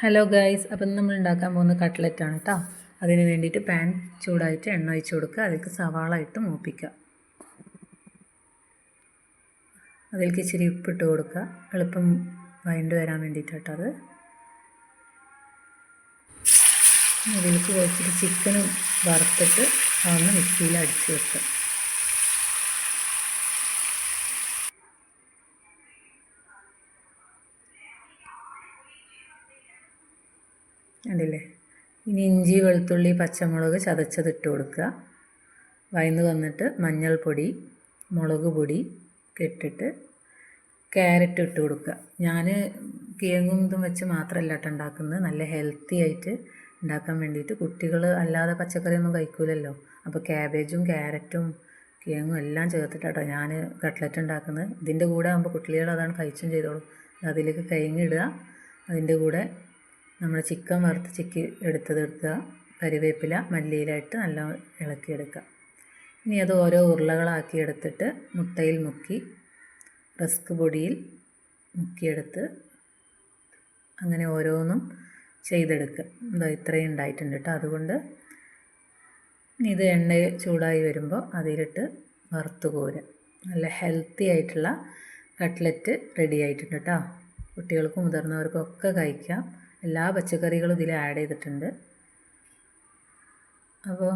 Hello guys, അപ്പം നമ്മൾ ഉണ്ടാക്കാൻ പോകുന്ന കട്ട്ലറ്റാണ് കേട്ടോ. അതിന് വേണ്ടിയിട്ട് പാൻ ചൂടായിട്ട് എണ്ണ ഒഴിച്ച് കൊടുക്കുക. അതിലേക്ക് സവാള ഇട്ട് മൂപ്പിക്കുക. അതിലേക്ക് ഇച്ചിരി ഉപ്പിട്ട് കൊടുക്കുക, എളുപ്പം വഴണ്ട് വരാൻ വേണ്ടിയിട്ട് കേട്ടോ. അതിലേക്ക് കുറച്ചിട്ട് ചിക്കനും വറുത്തിട്ട് അതൊന്ന് മിക്സിയിൽ അടിച്ച് വെക്കുക. കണ്ടില്ലേ? ഇനി ഇഞ്ചി, വെളുത്തുള്ളി, പച്ചമുളക് ചതച്ചതിട്ട് കൊടുക്കുക. വഴന്ന് വന്നിട്ട് മഞ്ഞൾപ്പൊടി, മുളക് പൊടി ഒക്കെ ഇട്ടിട്ട് ക്യാരറ്റ് ഇട്ട് കൊടുക്കുക. ഞാൻ കിഴങ്ങും ഇതും വെച്ച് മാത്രമല്ല കേട്ടോ ഉണ്ടാക്കുന്നത്, നല്ല ഹെൽത്തി ആയിട്ട് ഉണ്ടാക്കാൻ വേണ്ടിയിട്ട്. കുട്ടികൾ അല്ലാതെ പച്ചക്കറിയൊന്നും കഴിക്കില്ലല്ലോ, അപ്പോൾ ക്യാബേജും ക്യാരറ്റും കിഴങ്ങും എല്ലാം ചേർത്തിട്ടാട്ടോ ഞാൻ കട്ട്ലറ്റ് ഉണ്ടാക്കുന്നത്. ഇതിൻ്റെ കൂടെ ആകുമ്പോൾ കുട്ടികൾ അതാണ് കഴിച്ചും ചെയ്തോളും. അതിലേക്ക് കിഴങ്ങിടുക, അതിൻ്റെ കൂടെ നമ്മൾ ചിക്കൻ വറുത്ത് എടുക്കുക, കറിവേപ്പില മല്ലിയിലായിട്ട് നല്ല ഇളക്കിയെടുക്കുക. ഇനി അത് ഓരോ ഉരുളകളാക്കി എടുത്തിട്ട് മുട്ടയിൽ മുക്കി റസ്ക് പൊടിയിൽ മുക്കിയെടുത്ത് അങ്ങനെ ഓരോന്നും ചെയ്തെടുക്കുക. എന്താ ഇത്രയും ഉണ്ടായിട്ടുണ്ട് കേട്ടോ. അതുകൊണ്ട് ഇത് എണ്ണ ചൂടായി വരുമ്പോൾ അതിലിട്ട് വറുത്ത് കോരുക. നല്ല ഹെൽത്തി ആയിട്ടുള്ള കട്ട്ലറ്റ് റെഡി ആയിട്ടുണ്ട് കേട്ടോ. കുട്ടികൾക്കും മുതിർന്നവർക്കും ഒക്കെ കഴിക്കാം. എല്ലാ പച്ചക്കറികളും ഇതിൽ ആഡ് ചെയ്തിട്ടുണ്ട്. അപ്പോൾ